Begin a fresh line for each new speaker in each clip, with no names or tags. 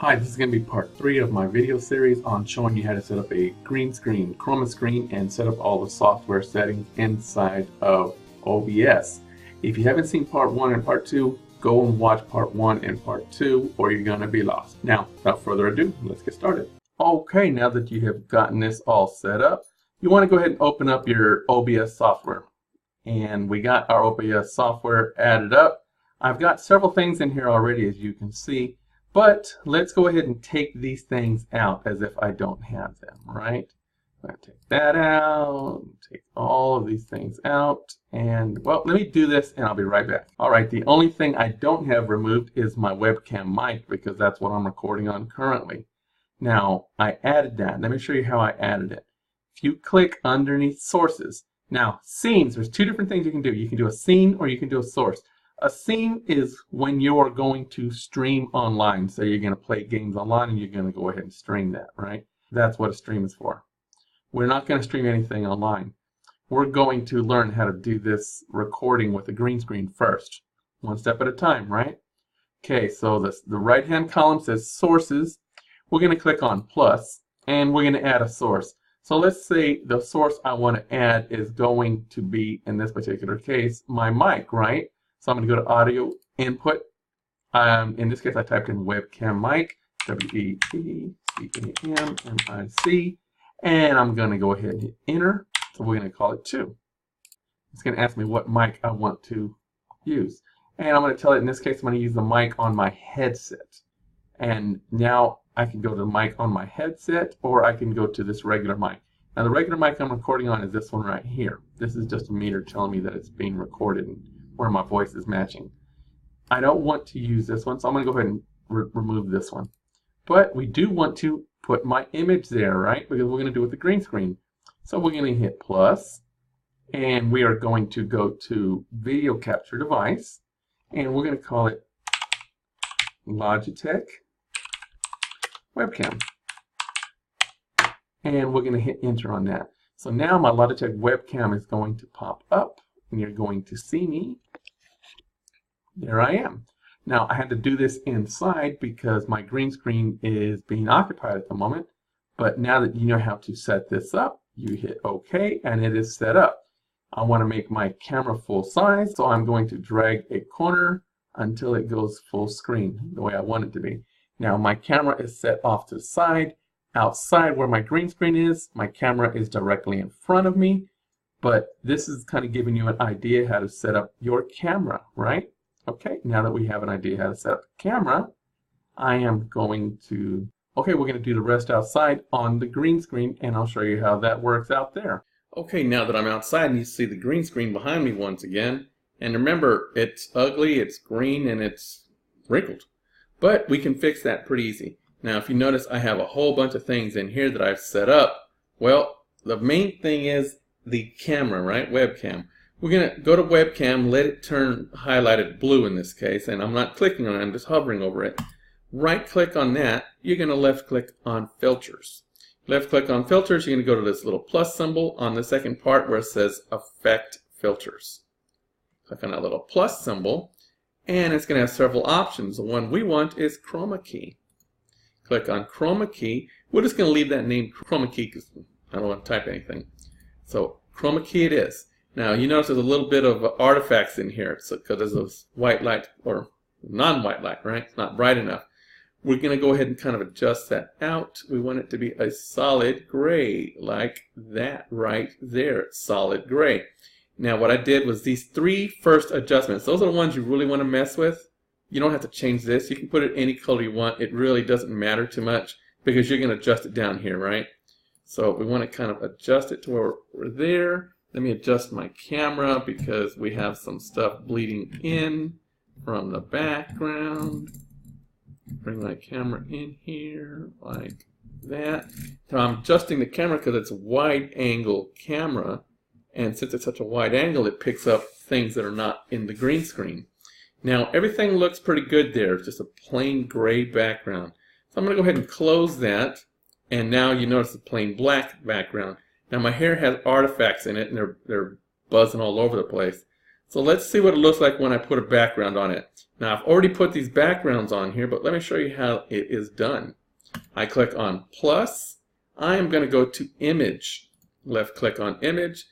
Hi, this is going to be part 3 of my video series on showing you how to set up a green screen, chroma screen, and set up all the software settings inside of OBS. If you haven't seen part 1 and part 2, go and watch part 1 and part 2 or you're going to be lost. Now, without further ado, let's get started. Okay, now that you have gotten this all set up, you want to go ahead and open up your OBS software. And we got our OBS software added up. I've got several things in here already, as you can see. But let's go ahead and take these things out as if I don't have them, right? I'm going to take that out, take all of these things out, and well, let me do this and I'll be right back. All right, the only thing I don't have removed is my webcam mic because that's what I'm recording on currently. Now, I added that. Let me show you how I added it. If you click underneath sources, now scenes, there's two different things you can do. You can do a scene or you can do a source. A scene is when you're going to stream online. So you're going to play games online and you're going to go ahead and stream that, right? That's what a stream is for. We're not going to stream anything online. We're going to learn how to do this recording with a green screen first. One step at a time, right? Okay, so the right-hand column says sources. We're going to click on plus and we're going to add a source. So let's say the source I want to add is going to be, in this particular case, my mic, right? So I'm going to go to audio input. In this case, I typed in webcam mic, W-E-B-C-A-M-M-I-C, and I'm going to go ahead and hit enter. So we're going to call it 2. It's going to ask me what mic I want to use. And I'm going to tell it, in this case, I'm going to use the mic on my headset. And now I can go to the mic on my headset, or I can go to this regular mic. Now the regular mic I'm recording on is this one right here. This is just a meter telling me that it's being recorded and where my voice is matching. I don't want to use this one, so I'm going to go ahead and remove this one. But we do want to put my image there, right? Because we're going to do it with the green screen. So we're going to hit plus, and we are going to go to video capture device, and we're going to call it Logitech webcam. And we're going to hit enter on that. So now my Logitech webcam is going to pop up, and you're going to see me. There I am. Now I had to do this inside because my green screen is being occupied at the moment. But now that you know how to set this up, you hit OK and it is set up. I want to make my camera full size, so I'm going to drag a corner until it goes full screen the way I want it to be. Now my camera is set off to the side. Outside where my green screen is, my camera is directly in front of me. But this is kind of giving you an idea how to set up your camera, right? Okay, now that we have an idea how to set up the camera, I am going to, we're going to do the rest outside on the green screen, and I'll show you how that works out there. Okay, now that I'm outside and you see the green screen behind me once again, and remember, it's ugly, it's green, and it's wrinkled. But we can fix that pretty easy. Now, if you notice, I have a whole bunch of things in here that I've set up. Well, the main thing is the camera, right? Webcam. We're going to go to webcam, let it turn highlighted blue in this case, and I'm not clicking on it, I'm just hovering over it. Right click on that, you're going to left click on filters. Left click on filters, you're going to go to this little plus symbol on the second part where it says affect filters. Click on that little plus symbol, and it's going to have several options. The one we want is chroma key. Click on chroma key. We're just going to leave that name chroma key because I don't want to type anything. So chroma key it is. Now you notice there's a little bit of artifacts in here because there's this white light or non-white light, right? It's not bright enough. We're going to go ahead and kind of adjust that out. We want it to be a solid gray like that right there, solid gray. Now what I did was these 3 first adjustments. Those are the ones you really want to mess with. You don't have to change this. You can put it any color you want. It really doesn't matter too much because you're going to adjust it down here, right? So we want to kind of adjust it to where we're there. Let me adjust my camera because we have some stuff bleeding in from the background. Bring my camera in here like that. So I'm adjusting the camera because it's a wide angle camera. And since it's such a wide angle, it picks up things that are not in the green screen. Now everything looks pretty good there. It's just a plain gray background. So I'm going to go ahead and close that. And now you notice the plain black background. Now my hair has artifacts in it and they're buzzing all over the place. So let's see what it looks like when I put a background on it. Now I've already put these backgrounds on here, but let me show you how it is done. I click on plus. I am going to go to image. Left click on image.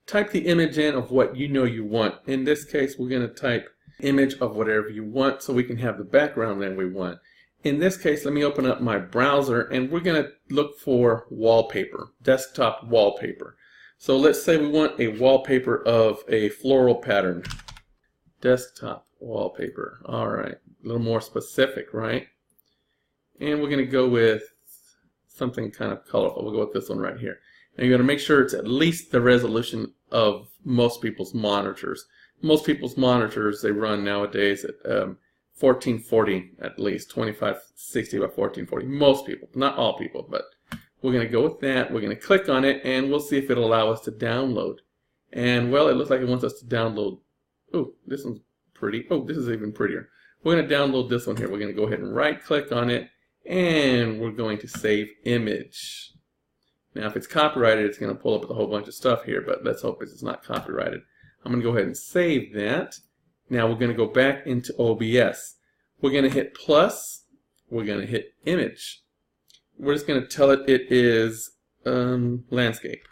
Type the image in of what you know you want. In this case, we're going to type image of whatever you want so we can have the background that we want. In this case, let me open up my browser and we're going to look for wallpaper, desktop wallpaper. So let's say we want a wallpaper of a floral pattern. Desktop wallpaper. All right, a little more specific, right? And we're going to go with something kind of colorful. We'll go with this one right here. Now you're going to make sure it's at least the resolution of most people's monitors. Most people's monitors, they run nowadays at 1440 at least, 2560 by 1440. Most people, not all people, but we're going to go with that. We're going to click on it and we'll see if it'll allow us to download. And well, it looks like it wants us to download. Oh, this one's pretty. Oh, this is even prettier. We're going to download this one here. We're going to go ahead and right click on it and we're going to save image. Now if it's copyrighted, it's going to pull up with a whole bunch of stuff here, but let's hope it's not copyrighted. I'm going to go ahead and save that. Now we're going to go back into OBS. We're going to hit plus. We're going to hit image. We're just going to tell it it is landscape.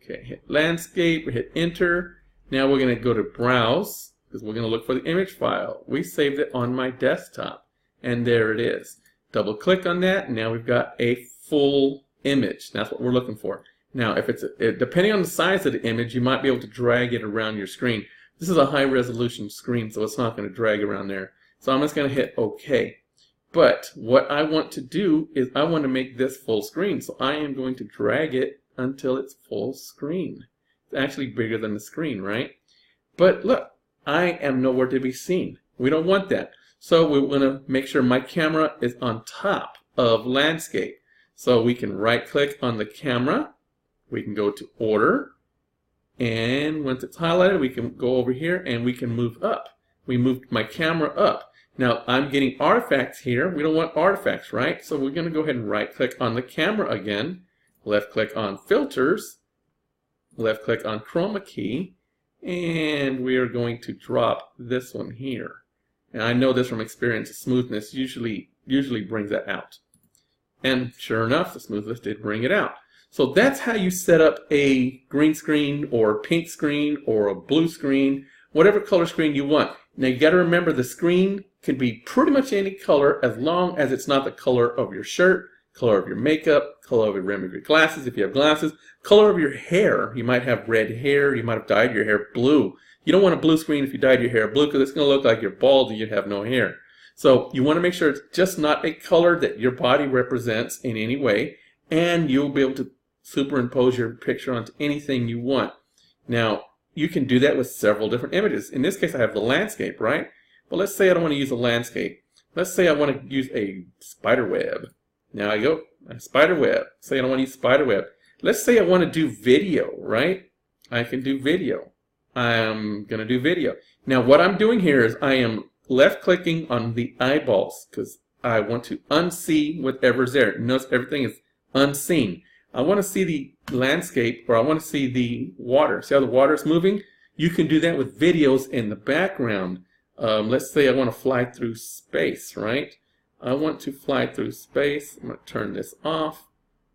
Okay, hit landscape, hit enter. Now we're going to go to browse because we're going to look for the image file. We saved it on my desktop and there it is. Double click on that and now we've got a full image. That's what we're looking for. Now if it's depending on the size of the image, you might be able to drag it around your screen. This is a high resolution screen, so it's not going to drag around there. So I'm just going to hit OK. But what I want to do is I want to make this full screen. So I am going to drag it until it's full screen. It's actually bigger than the screen, right? But look, I am nowhere to be seen. We don't want that. So we want to make sure my camera is on top of landscape. So we can right click on the camera. We can go to order. And once it's highlighted, we can go over here and we can move up. We moved my camera up. Now I'm getting artifacts here. We don't want artifacts, right? So we're going to go ahead and right click on the camera again. Left click on filters. Left click on chroma key. And we are going to drop this one here. And I know this from experience. Smoothness usually brings that out. And sure enough, the smoothness did bring it out. So that's how you set up a green screen or pink screen or a blue screen, whatever color screen you want. Now you got to remember the screen can be pretty much any color as long as it's not the color of your shirt, color of your makeup, color of the rim of your glasses if you have glasses, color of your hair. You might have red hair, you might have dyed your hair blue. You don't want a blue screen if you dyed your hair blue because it's going to look like you're bald and you have no hair. So you want to make sure it's just not a color that your body represents in any way, and you'll be able to superimpose your picture onto anything you want. Now, you can do that with several different images. In this case, I have the landscape, right? But let's say I don't want to use a landscape. Let's say I want to use a spider web. Now I go, a spider web. Say I don't want to use spider web. Let's say I want to do video, right? I can do video. I'm going to do video. Now, what I'm doing here is I am left-clicking on the eyeballs because I want to unsee whatever's there. Notice everything is unseen. I want to see the landscape, or I want to see the water. See how the water is moving? You can do that with videos in the background. Let's say I want to fly through space, right? I want to fly through space. I'm going to turn this off.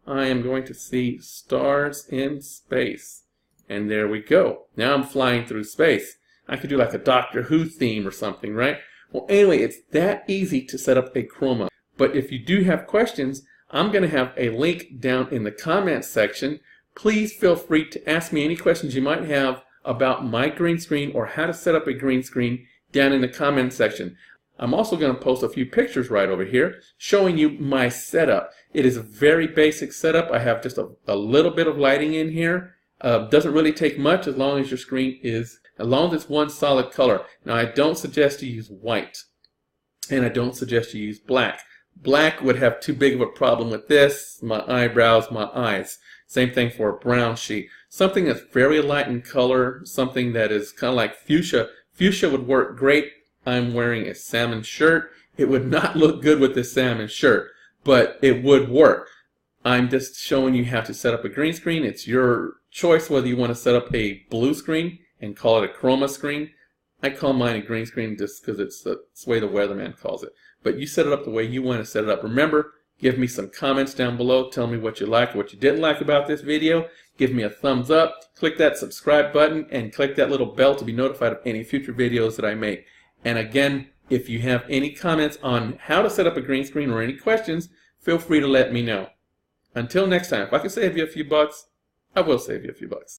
I am going to see stars in space. And there we go. Now I'm flying through space. I could do like a Doctor Who theme or something, right? Well, anyway, it's that easy to set up a chroma. But if you do have questions, I'm going to have a link down in the comments section. Please feel free to ask me any questions you might have about my green screen or how to set up a green screen down in the comments section. I'm also going to post a few pictures right over here showing you my setup. It is a very basic setup. I have just a little bit of lighting in here. Doesn't really take much as long as your screen is, as long as it's one solid color. Now I don't suggest you use white, and I don't suggest you use black. Black would have too big of a problem with this, my eyebrows, my eyes. Same thing for a brown sheet. Something that's very light in color, something that is kind of like fuchsia. Fuchsia would work great. I'm wearing a salmon shirt. It would not look good with this salmon shirt, but it would work. I'm just showing you how to set up a green screen. It's your choice whether you want to set up a blue screen and call it a chroma screen. I call mine a green screen just because it's the way the weatherman calls it. But you set it up the way you want to set it up. Remember, give me some comments down below. Tell me what you like, what you didn't like about this video. Give me a thumbs up. Click that subscribe button and click that little bell to be notified of any future videos that I make. And again, if you have any comments on how to set up a green screen or any questions, feel free to let me know. Until next time, if I can save you a few bucks, I will save you a few bucks.